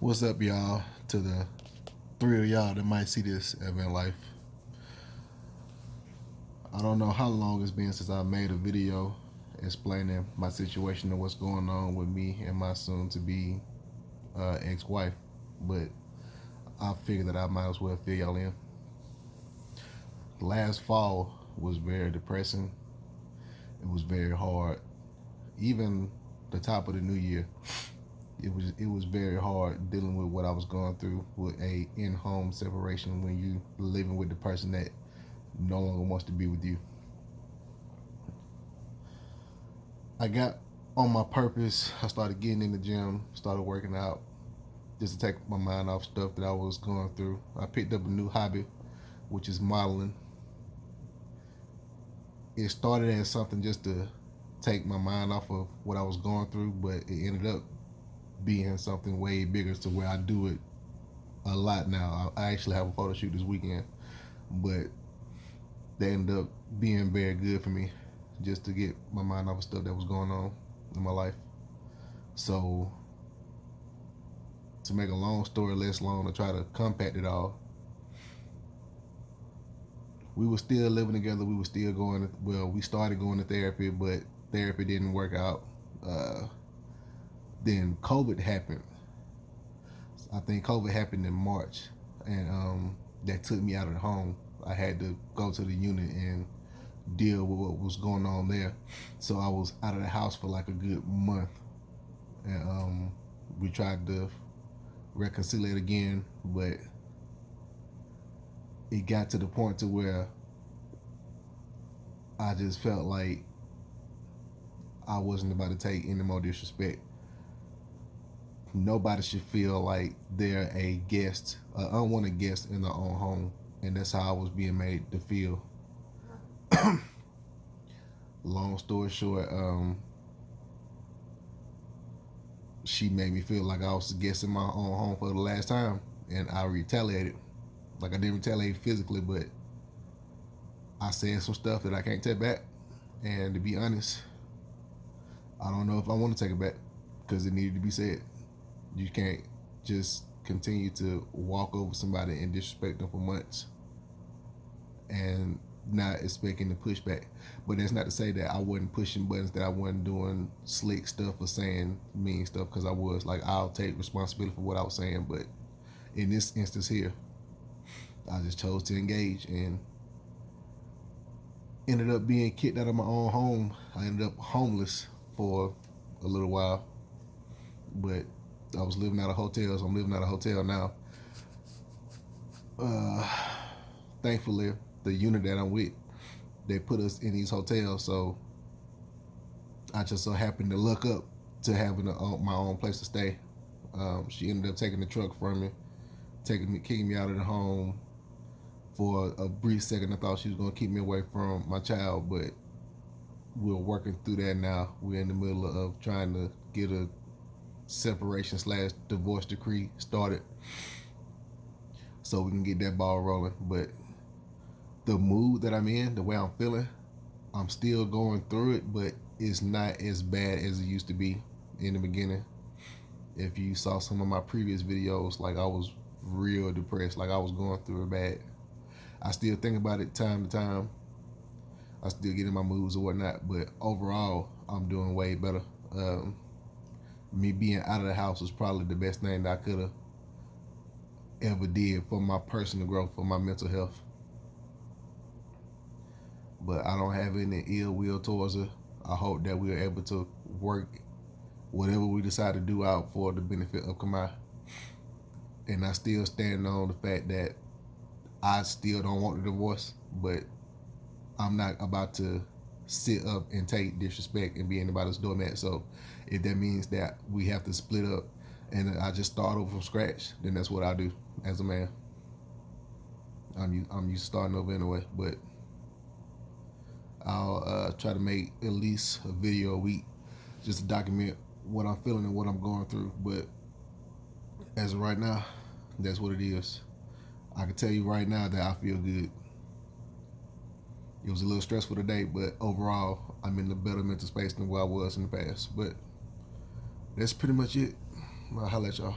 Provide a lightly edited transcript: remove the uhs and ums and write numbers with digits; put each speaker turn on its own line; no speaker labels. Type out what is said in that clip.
What's up, y'all? To the three of y'all that might see this ever in life. I don't know how long it's been since I made a video explaining my situation and what's going on with me and my soon-to-be ex-wife, but I figured that I might as well fill y'all in. Last fall was very depressing. It was very hard. Even the top of the new year, it was very hard dealing with what I was going through with a in-home separation when you living with the person that no longer wants to be with you. I got on my purpose. I started getting in the gym, started working out just to take my mind off stuff that I was going through. I picked up a new hobby, which is modeling. It started as something just to take my mind off of what I was going through, but it ended up being something way bigger to where I do it a lot now. I actually have a photo shoot this weekend, but they ended up being very good for me just to get my mind off of stuff that was going on in my life. So to make a long story less long, to try to compact it all, we were still living together. We were still we started going to therapy, but therapy didn't work out. Then COVID happened. I think COVID happened in March, and that took me out of the home. I had to go to the unit and deal with what was going on there. So I was out of the house for like a good month, and we tried to reconcile again, but it got to the point to where I just felt like I wasn't about to take any more disrespect. Nobody should feel like they're a guest, an unwanted guest in their own home, and that's how I was being made to feel. Long story short, she made me feel like I was a guest in my own home for the last time, and I retaliated. Like, I didn't retaliate physically, but I said some stuff that I can't take back, and to be honest, I don't know if I want to take it back because it needed to be said. You can't just continue to walk over somebody and disrespect them for months and not expecting the pushback. But that's not to say that I wasn't pushing buttons, that I wasn't doing slick stuff or saying mean stuff, because I was. Like, I'll take responsibility for what I was saying, but in this instance here, I just chose to engage and ended up being kicked out of my own home. I ended up homeless for a little while, but I was living out of hotels. I'm living out of hotel now. Thankfully, the unit that I'm with, they put us in these hotels, so I just so happened to look up to having my own place to stay. She ended up taking the truck from me, kicking me out of the home. For a brief second, I thought she was going to keep me away from my child, but we're working through that now. We're in the middle of trying to get a separation/divorce decree started so we can get that ball rolling. But the mood that I'm in, the way I'm feeling, I'm still going through it, but it's not as bad as it used to be in the beginning. If you saw some of my previous videos, like, I was real depressed, like I was going through it bad. I still think about it time to time. I still get in my moods or whatnot, but overall, I'm doing way better. Me being out of the house was probably the best thing that I could have ever did for my personal growth, for my mental health. But I don't have any ill will towards her. I hope that we are able to work whatever we decide to do out for the benefit of Kamai. And I still stand on the fact that I still don't want the divorce, but I'm not about to sit up and take disrespect and be anybody's doormat. So if that means that we have to split up and I just start over from scratch, then that's what I do as a man. I'm used to starting over anyway, but I'll try to make at least a video a week just to document what I'm feeling and what I'm going through. But as of right now, that's what it is. I can tell you right now that I feel good. It was a little stressful today, but overall, I'm in a better mental space than where I was in the past. But that's pretty much it. I'll holler at y'all.